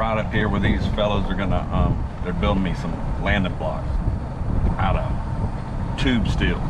right up here where these fellows are gonna, they're building me some landing blocks out of tube steel.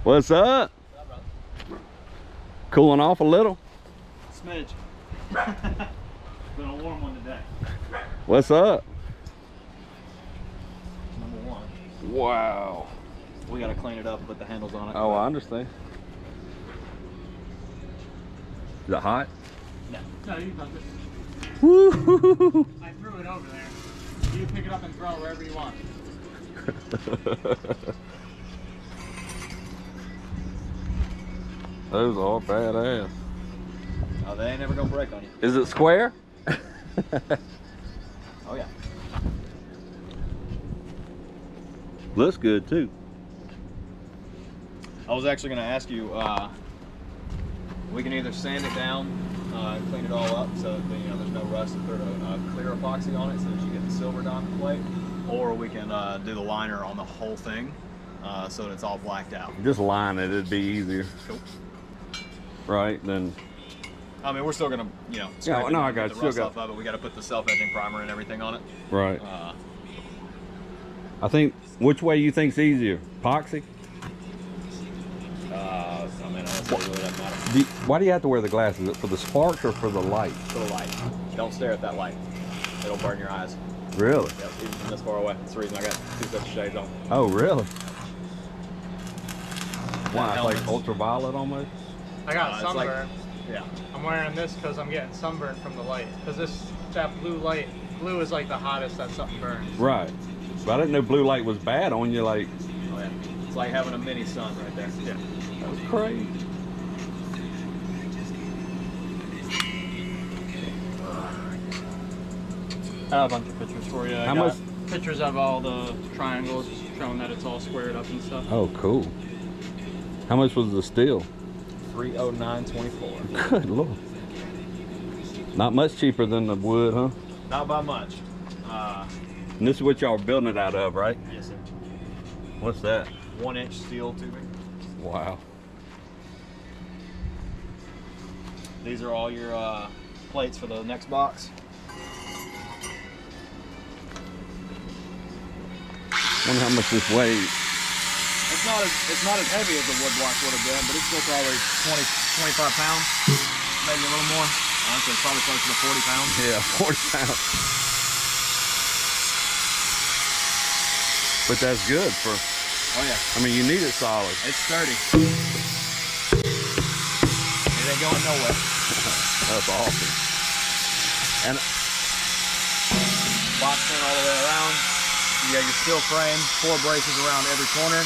What's up? Cooling off a little? Smidge. Been a warm one today. What's up? Number one. Wow. We gotta clean it up and put the handles on it. Oh, I understand. Is it hot? No. No, you touch it. Woo! I threw it over there. You pick it up and throw it wherever you want. Those are badass. Oh, they ain't never gonna break on you. Is it square? Oh yeah. Looks good too. I was actually gonna ask you, we can either sand it down and clean it all up so that there's no rust and throw a clear epoxy on it so that you get the silver diamond plate, or we can do the liner on the whole thing so that it's all blacked out. Just line it, it'd be easier. Cool. Right, then. I mean, we're still gonna, Yeah, scrape no, it I and got get you. the rust Still off of it. We gotta put the self-edging primer and everything on it. Right. I think, which way you think's easier? Epoxy? I mean, honestly, it really doesn't matter. Why do you have to wear the glasses? Is it for the sparks or for the light? For the light. Don't stare at that light. It'll burn your eyes. Really? Yep, even from this far away. That's the reason I got two sets of shades on. Oh, really? Why? It's Helmets. like ultraviolet almost? I got it's sunburn. like- Yeah. I'm wearing this because I'm getting sunburned from the light. Because that blue light, blue is like the hottest that something burns. Right. But I didn't know blue light was bad on you. Like, Oh yeah. It's like having a mini sun right there. Yeah. that was crazy. I have a bunch of pictures for you. How much? Pictures of all the triangles showing that it's all squared up and stuff. Oh, cool. How much was the steel? 309.24. Good Lord. Not much cheaper than the wood, huh? Not by much. And this is what y'all are building it out of, right? Yes, sir. What's that? 1-inch steel tubing. Wow. These are all your plates for the next box. Wonder how much this weighs. It's not as heavy as the wood block would have been, but it's still probably 20, 25 pounds, maybe a little more. Honestly, it's probably closer to 40 pounds. Yeah, 40 pounds. But that's good for, Oh yeah, I mean, you need it solid. it's sturdy. It ain't going nowhere. That's awesome. And Box in all the way around. You got your steel frame, 4 braces around every corner,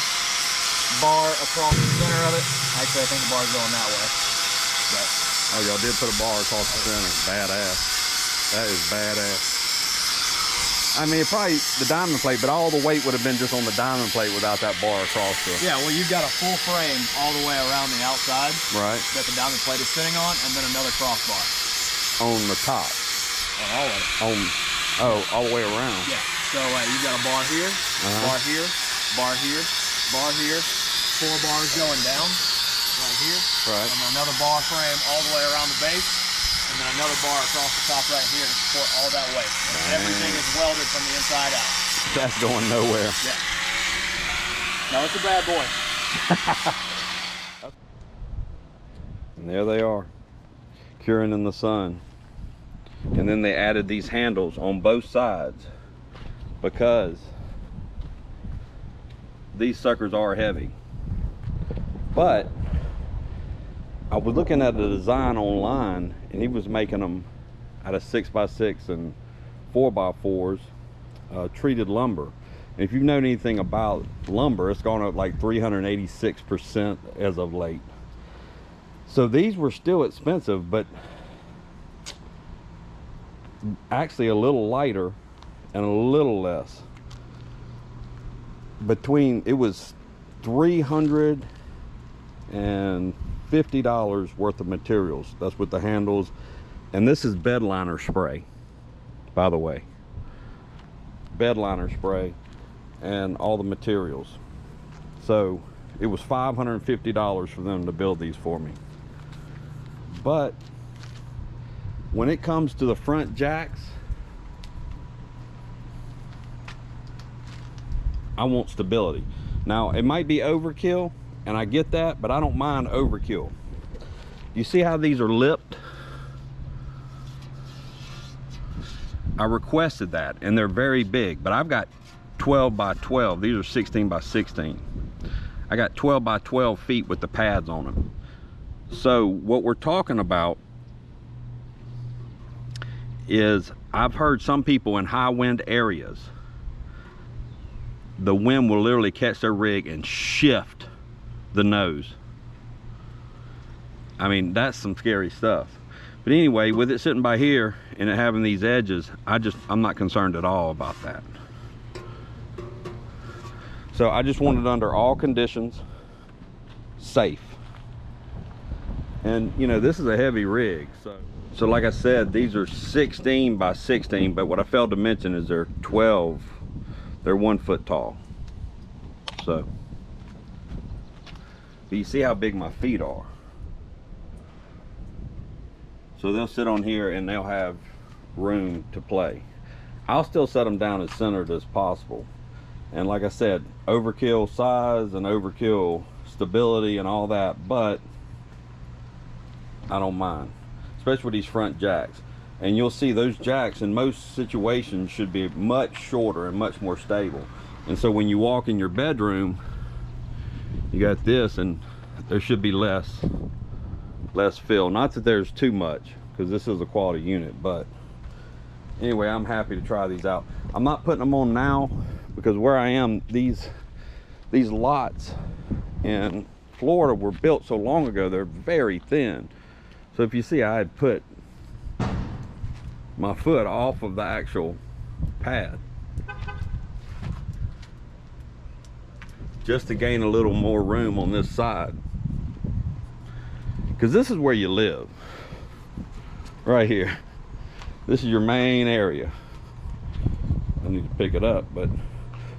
bar across the center of it. Actually, I think the bar's going that way. But oh, y'all did put a bar across the center. Badass. That is badass. I mean, probably the diamond plate, but all the weight would have been just on the diamond plate without that bar across the. yeah, well, you've got a full frame all the way around the outside Right. that the diamond plate is sitting on, and then another crossbar On the top. on all of it. All the way around. Yeah. So you've got a bar here, bar here, bar here, bar here, 4 bars going down right here, Right. and then another bar frame all the way around the base, and then another bar across the top right here to support all that weight. And everything is welded from the inside out. That's going nowhere. Yeah. No, it's a bad boy. And there they are, curing in the sun. And then they added these handles on both sides because these suckers are heavy. But I was looking at the design online, and he was making them out of 6x6 and 4x4s, treated lumber. And if you've known anything about lumber, it's gone up like 386% as of late. So these were still expensive, but actually a little lighter and a little less. It was $350 worth of materials. That's with the handles. And this is bed liner spray, by the way. Bed liner spray and all the materials. So it was $550 for them to build these for me. But when it comes to the front jacks, I want stability. Now, it might be overkill, and I get that, but I don't mind overkill. You see how these are lipped? I requested that, and they're very big, but I've got 12 by 12. These are 16 by 16. I got 12 by 12 feet with the pads on them. So what we're talking about is, I've heard some people in high wind areas, the wind will literally catch their rig and shift the nose. I mean, that's some scary stuff. But anyway, with it sitting by here and it having these edges, I'm not concerned at all about that. So I just want it under all conditions, safe. And you know, this is a heavy rig. So like I said, these are 16 by 16, but what I failed to mention is they're 1 foot tall. So, but you see how big my feet are. So they'll sit on here and they'll have room to play. I'll still set them down as centered as possible. And like I said, overkill size and overkill stability and all that, but I don't mind, especially with these front jacks. And you'll see those jacks in most situations should be much shorter and much more stable. And so when you walk in your bedroom, you got this, and there should be less fill. Not that there's too much, because this is a quality unit, but anyway, I'm happy to try these out. I'm not putting them on now because where I am, these lots in Florida were built so long ago, they're very thin. So if you see, I had put my foot off of the actual pad just to gain a little more room on this side, because this is where you live, right here. This is your main area. I need to pick it up, but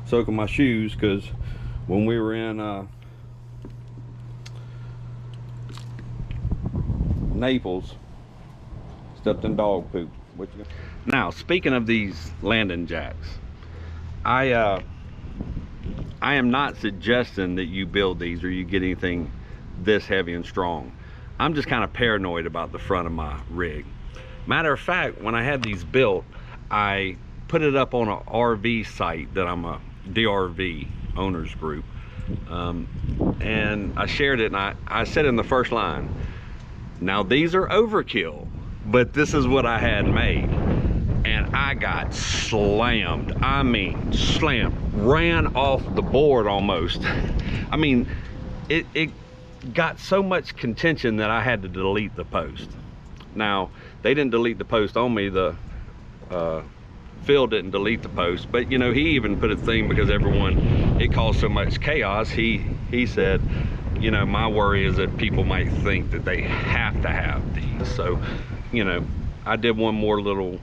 soaking my shoes, because when we were in Naples, stepped in dog poop. Now, speaking of these landing jacks, I am not suggesting that you build these or you get anything this heavy and strong. I'm just kind of paranoid about the front of my rig. Matter of fact, when I had these built, I put it up on an RV site that I'm a DRV owners group, and I shared it, and I said in the first line, now these are overkill, but this is what I had made. And I got slammed. I mean, slammed. Ran off the board almost. I mean, it got so much contention that I had to delete the post. Now, they didn't delete the post on me. Phil didn't delete the post, but you know, he even put a thing because it caused so much chaos. He said, you know, my worry is that people might think that they have to have these. So, you know, I did one more little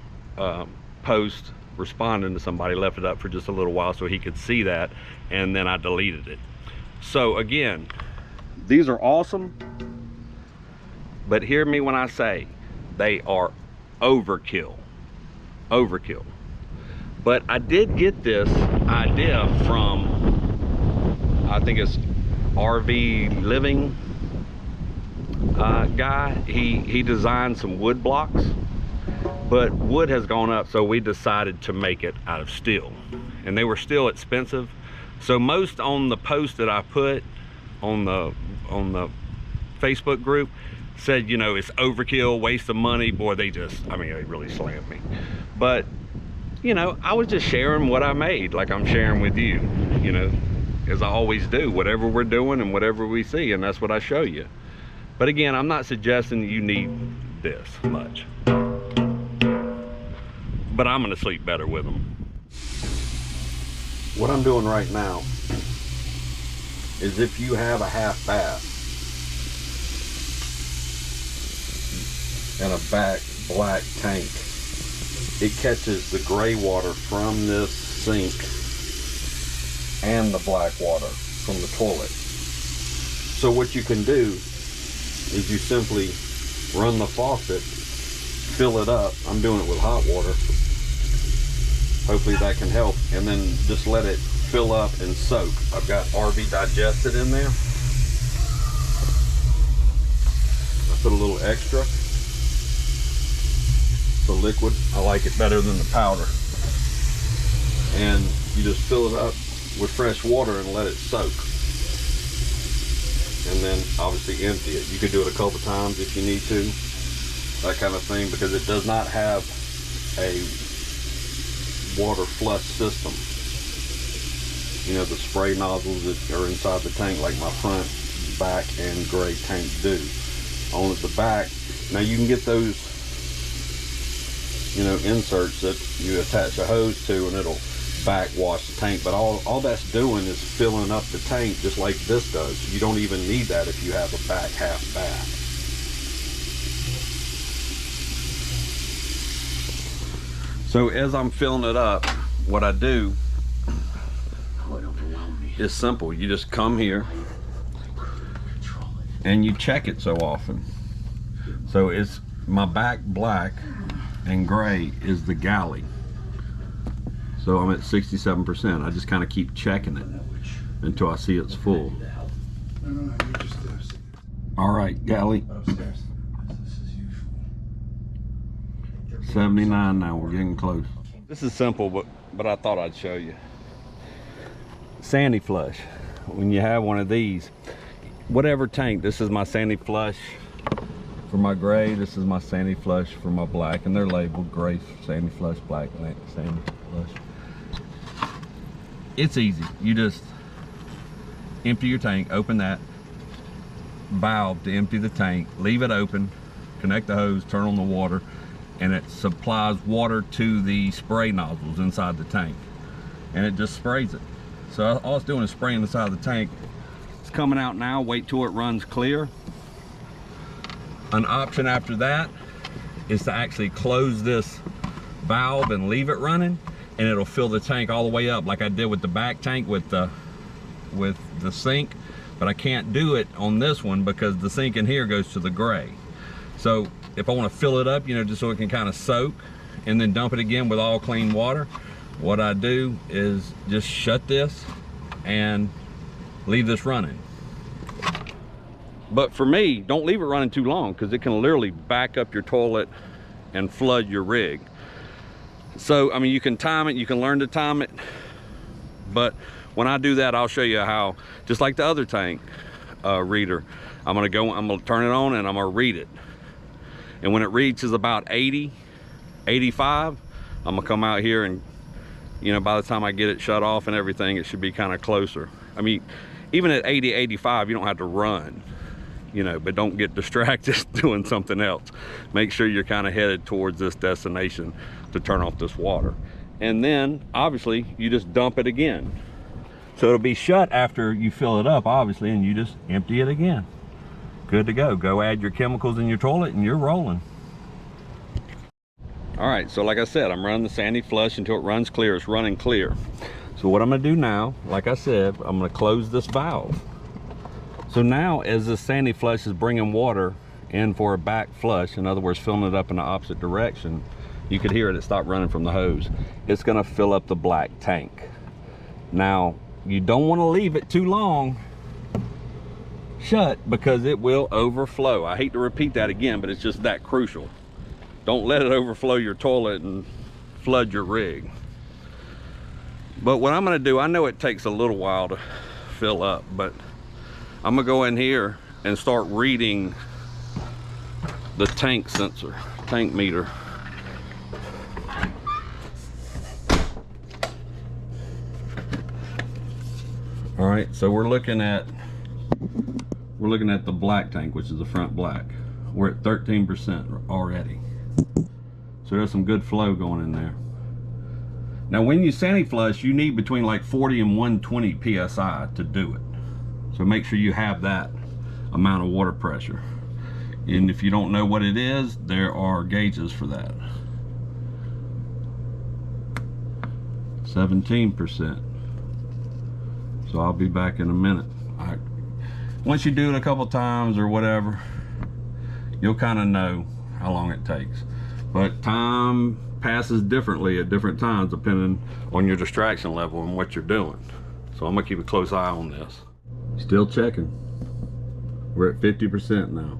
post responding to somebody, left it up for just a little while so he could see that, and then I deleted it. So again, these are awesome, but hear me when I say they are overkill. But I did get this idea from, I think it's RV Living guy. He designed some wood blocks, but wood has gone up, so we decided to make it out of steel. And they were still expensive, So most on the post that I put on the Facebook group said, you know, it's overkill, waste of money. Boy, they really slammed me. But, you know, I was just sharing what I made, like I'm sharing with you, you know, as I always do, whatever we're doing and whatever we see, and that's what I show you. But again, I'm not suggesting you need this much, but I'm gonna sleep better with them. What I'm doing right now is, if you have a half bath and a black tank, it catches the gray water from this sink and the black water from the toilet. So what you can do is you simply run the faucet, fill it up. I'm doing it with hot water. Hopefully that can help. And then just let it fill up and soak. I've got RV Digested in there. I put a little extra. The liquid, I like it better than the powder. And you just fill it up with fresh water and let it soak. And then obviously empty it. You could do it a couple times if you need to, that kind of thing, because it does not have a water flush system. You know, the spray nozzles that are inside the tank, like my front, back, and gray tank do. On the back, now you can get those, you know, inserts that you attach a hose to, and it'll backwash the tank, but all that's doing is filling up the tank just like this does. You don't even need that if you have a back half bath. So as I'm filling it up, what I do is simple. You just come here and you check it so often. So it's my back black and gray is the galley. So I'm at 67%. I just kind of keep checking it until I see it's full. All right, galley. 79 now, we're getting close. This is simple, but I thought I'd show you. Sani-Flush. When you have one of these, whatever tank, this is my Sani-Flush for my gray, this is my Sani-Flush for my black, and they're labeled gray Sani-Flush, black Sani-Flush. It's easy. You just empty your tank, open that valve to empty the tank, leave it open, connect the hose, turn on the water, and it supplies water to the spray nozzles inside the tank, and it just sprays it. So all it's doing is spraying the side of the tank. It's coming out now. Wait till it runs clear. An option after that is to actually close this valve and leave it running, and it'll fill the tank all the way up like I did with the back tank with the sink. But I can't do it on this one because the sink in here goes to the gray. So if I want to fill it up, you know, just so it can kind of soak and then dump it again with all clean water, what I do is just shut this and leave this running. But for me, don't leave it running too long because it can literally back up your toilet and flood your rig. So, I mean, you can time it, you can learn to time it, but when I do that, I'll show you how, just like the other tank reader, I'm gonna turn it on and I'm gonna read it. And when it reaches about 80, 85, I'm gonna come out here and, you know, by the time I get it shut off and everything, it should be kind of closer. I mean, even at 80, 85, you don't have to run, you know, but don't get distracted doing something else. Make sure you're kind of headed towards this destination to turn off this water. And then obviously you just dump it again. So it'll be shut after you fill it up, obviously, and you just empty it again. Good to go. Go add your chemicals in your toilet and you're rolling. All right, so like I said, I'm running the Sani-Flush until it runs clear. It's running clear. So what I'm gonna do now, like I said, I'm gonna close this valve. So now as the Sani-Flush is bringing water in for a back flush, in other words, filling it up in the opposite direction, you could hear it stopped running from the hose. It's gonna fill up the black tank. Now, you don't wanna leave it too long shut because it will overflow. I hate to repeat that again, but it's just that crucial. Don't let it overflow your toilet and flood your rig. But what I'm gonna do, I know it takes a little while to fill up, but I'm gonna go in here and start reading the tank sensor, tank meter. All right, so we're looking at the black tank, which is the front black. We're at 13% already. So there's some good flow going in there. Now when you Sani-Flush, you need between like 40 and 120 PSI to do it. So make sure you have that amount of water pressure. And if you don't know what it is, there are gauges for that. 17%. So I'll be back in a minute. Once you do it a couple times or whatever, you'll kind of know how long it takes. But time passes differently at different times depending on your distraction level and what you're doing. So I'm gonna keep a close eye on this. Still checking. We're at 50% now.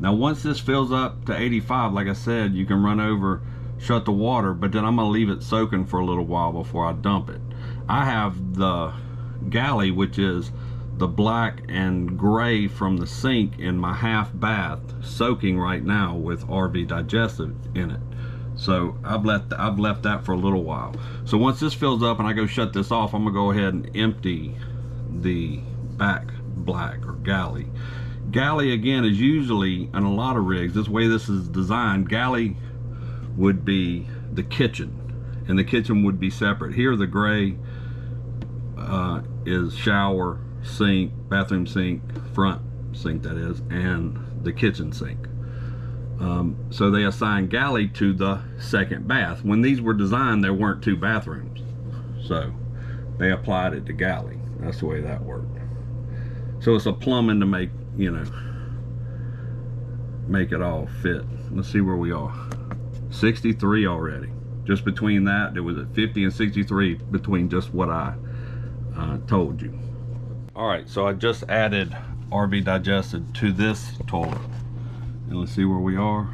Now once this fills up to 85, like I said, you can run over, shut the water, but then I'm gonna leave it soaking for a little while before I dump it. I have the galley, which is the black and gray from the sink in my half bath, soaking right now with RV Digestive in it. So I've left that for a little while. So once this fills up and I go shut this off, I'm gonna go ahead and empty the back black or galley. Galley again is usually in a lot of rigs, this way this is designed, galley would be the kitchen and the kitchen would be separate. Here the gray is shower, sink, bathroom sink, front sink that is, and the kitchen sink. So they assign galley to the second bath. When these were designed, there weren't two bathrooms, so they applied it to galley. That's the way that worked. So it's a plumbing to make, you know, make it all fit. Let's see where we are. 63 already. Just between that, it was at 50 and 63 between just what I told you. All right, so I just added RV Digested to this toilet. And let's see where we are.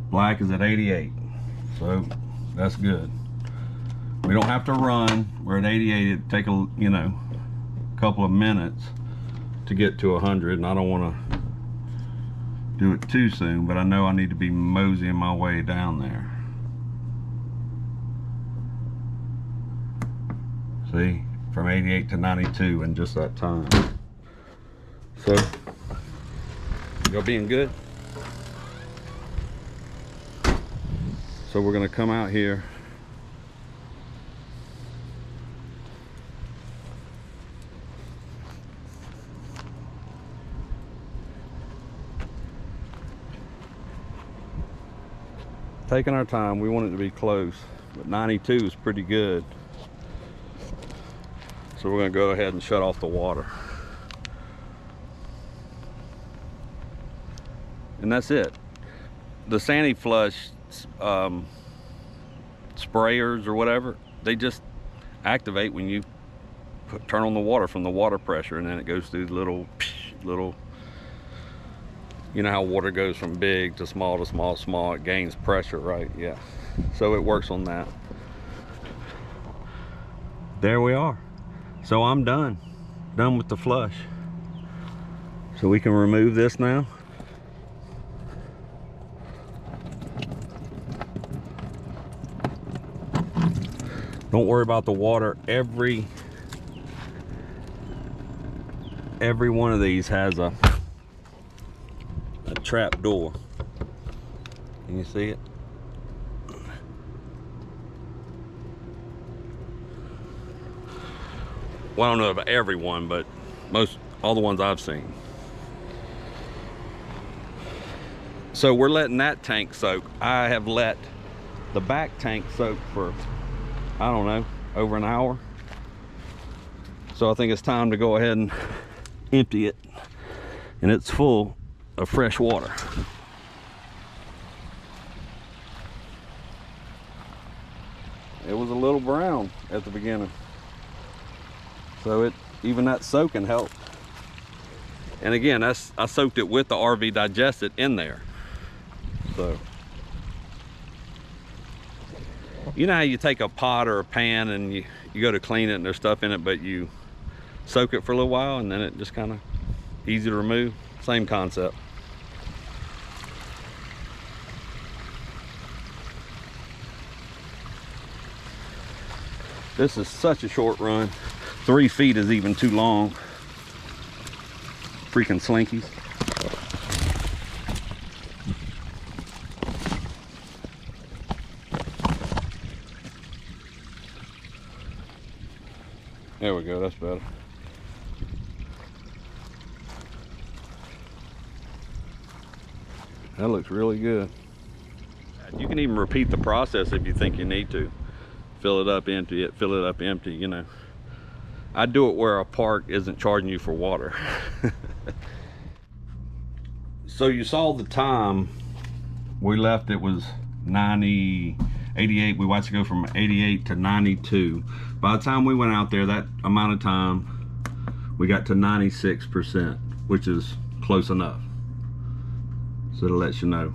Black is at 88, so that's good. We don't have to run. We're at 88. It'd take a, you know, couple of minutes to get to 100, and I don't want to do it too soon, but I know I need to be moseying my way down there. See, from 88 to 92 in just that time. So, y'all being good? So we're gonna come out here. Taking our time, we want it to be close, but 92 is pretty good. So we're gonna go ahead and shut off the water. And that's it. The Sani-Flush sprayers or whatever, they just activate when you turn on the water from the water pressure, and then it goes through little, you know how water goes from big to small to small to small, it gains pressure, right? Yeah. So it works on that. There we are. So I'm done with the flush. So we can remove this now. Don't worry about the water. Every one of these has a trap door. Can you see it? Well, I don't know about everyone, but all the ones I've seen. So we're letting that tank soak. I have let the back tank soak for, I don't know, over an hour. So I think it's time to go ahead and empty it. And it's full of fresh water. It was a little brown at the beginning. So even that soaking helped. And again, I soaked it with the RV Digested in there. So You know how you take a pot or a pan and you go to clean it and there's stuff in it, but you soak it for a little while and then it just kind of easy to remove? Same concept. This is such a short run. 3 feet is even too long. Freaking slinkies. There we go, that's better. That looks really good. You can even repeat the process if you think you need to. Fill it up, empty it, fill it up, empty, you know. I do it where a park isn't charging you for water. So you saw the time we left, it was 88. We watched it go from 88 to 92. By the time we went out there, that amount of time, we got to 96%, which is close enough. So to let you know.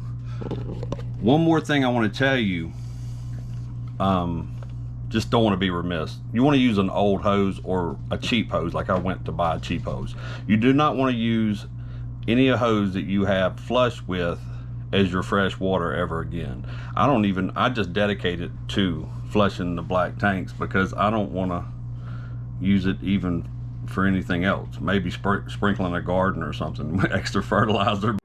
One more thing I want to tell you, just don't want to be remiss. You want to use an old hose or a cheap hose, like I went to buy a cheap hose. You do not want to use any hose that you have flush with as your fresh water ever again. I just dedicate it to flushing the black tanks because I don't want to use it even for anything else. Maybe sprinkling a garden or something, extra fertilizer.